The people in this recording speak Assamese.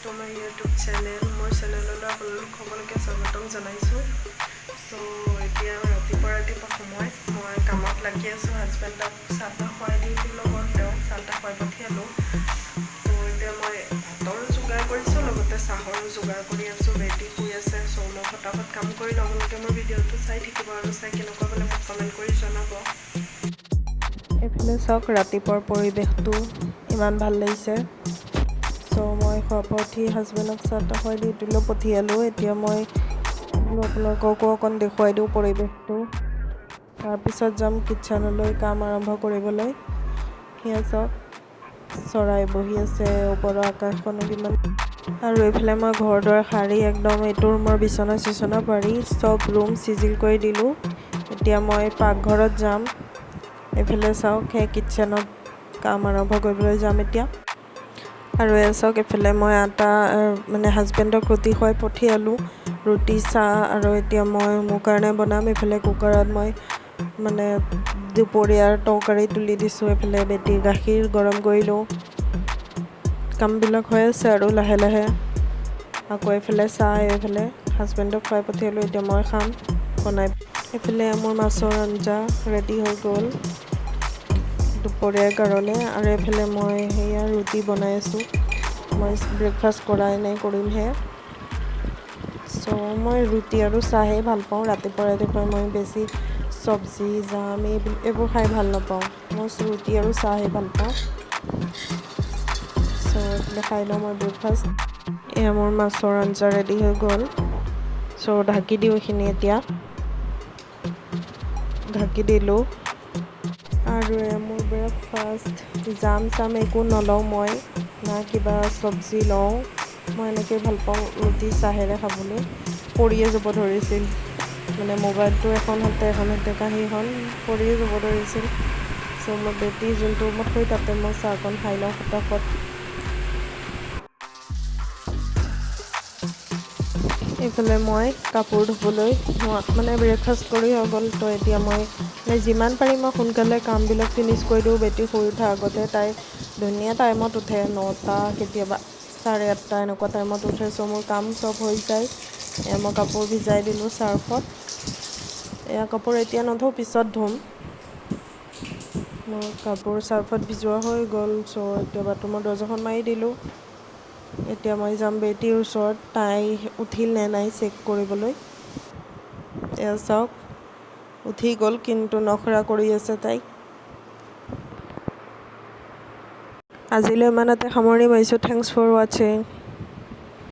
to my YouTube channel. More channel ola apalok সকলোকে স্বাগতম জনাইছো সো এতিয়া ৰাতিপুৱা সময় মই কামত লাগি আছো হাজবেণ্ডক চাহটা খুৱাই দি লগত তেওঁ চাহটা খুৱাই পঠিয়ালো তো এতিয়া মই ভাতৰ যোগাৰ কৰিছো লগতে চাহৰ যোগাৰ কৰি আছো বেটি শুই আছে সো মই ফটাফট কাম কৰি লগতে মোৰ ভিডিঅটো চাই থাকিব আৰু চাই কেনেকুৱা হ'লে মোক কমেন্ট কৰি জনাব এফালে চাওক ৰাতিপুৱাৰ পৰিৱেশটো ইমান ভাল লাগিছে সো মই খোৱাপঠি হাজবেণ্ডক চাহটা খুৱাই দি দিলোঁ পঠিয়ালোঁ এতিয়া মই আপোনালোককো অকণ দেখুৱাই দিওঁ পৰিৱেশটো তাৰপিছত যাম কিটচেনলৈ কাম আৰম্ভ কৰিবলৈ সেয়া চাওক চৰাই বহি আছে ওপৰৰ আকাশখনো কিমান আৰু এইফালে মই ঘৰ দুৱাৰ সাৰি একদম এইটো ৰুমৰ বিচনা চিচনা পাৰি চব ৰুম চিজিল কৰি দিলোঁ এতিয়া মই পাকঘৰত যাম এইফালে চাওক সেই কিটচেনত কাম আৰম্ভ কৰিবলৈ যাম এতিয়া আৰু এয়া চাওক এইফালে মই আটা মানে হাজবেণ্ডক ৰুটি খুৱাই পঠিয়ালোঁ ৰুটি চাহ আৰু এতিয়া মই মোৰ কাৰণে বনাম এইফালে কুকাৰত মই মানে দুপৰীয়াৰ তৰকাৰী তুলি দিছোঁ এইফালে বেটি গাখীৰ গৰম কৰিলোঁ কামবিলাক হৈ আছে আৰু লাহে লাহে আকৌ এইফালে চাহ এইফালে হাজবেণ্ডক খুৱাই পঠিয়ালোঁ এতিয়া মই খাম বনাই এইফালে মোৰ মাছৰ আঞ্জা ৰেডি হৈ গ'ল দুপৰীয়াৰ কাৰণে আৰু এইফালে মই সেয়া ৰুটি বনাই আছোঁ মই ব্ৰেকফাষ্ট কৰাই নাই কৰিমহে সো মই ৰুটি আৰু চাহেই ভাল পাওঁ ৰাতিপুৱা মই বেছি চব্জি জাম এইবোৰ খাই ভাল নাপাওঁ মই ৰুটি আৰু চাহেই ভাল পাওঁ সো এইফালে খাই লওঁ মই ব্ৰেকফাষ্ট এয়া মোৰ মাছৰ আঞ্জা ৰেডি হৈ গ'ল সো ঢাকি দিওঁ এইখিনি এতিয়া ঢাকি দিলোঁ আৰু মোৰ ব্ৰেকফাষ্ট জাম চাম একো নলওঁ মই না কিবা চব্জি লওঁ মই এনেকৈ ভাল পাওঁ ৰুটি চাহেৰে খাবলৈ পৰিয়ে যাব ধৰিছিল মানে মোবাইলটো এখন হাতে কাঁহীখন পৰিয়ে যাব ধৰিছিল সো মই বেটি যোনটো ৰুমত শুই তাতে মই চাহকণ খাই লওঁ ফটাফট এইফালে মই কাপোৰ ধুবলৈ মানে ব্ৰেকফাষ্ট কৰি হৈ গ'ল তো এতিয়া মই যিমান পাৰি মই সোনকালে কামবিলাক ফিনিছ কৰি দিওঁ বেটি শুই উঠাৰ আগতে তাই ধুনীয়া টাইমত উঠে 9টা কেতিয়াবা 8:30 এনেকুৱা টাইমত উঠে চ' মোৰ কাম চব হৈ যায় মই কাপোৰ ভিজাই দিলোঁ চাৰ্ফত এয়া কাপোৰ এতিয়া নধুওঁ পিছত ধুম মোৰ কাপোৰ চাৰ্ফত ভিজোৱা হৈ গ'ল চ' এতিয়া বাথৰুমৰ দৰ্জাখন মাৰি দিলোঁ এতিয়া মই যাম বেটিৰ ওচৰত তাই উঠিল নে নাই চেক কৰিবলৈ এয়া চাওক উঠি গ'ল কিন্তু নখৰা কৰি আছে তাইক আজিলৈ ইমানতে সামৰণি মাৰিছোঁ থেংকছ ফৰ ৱাচিং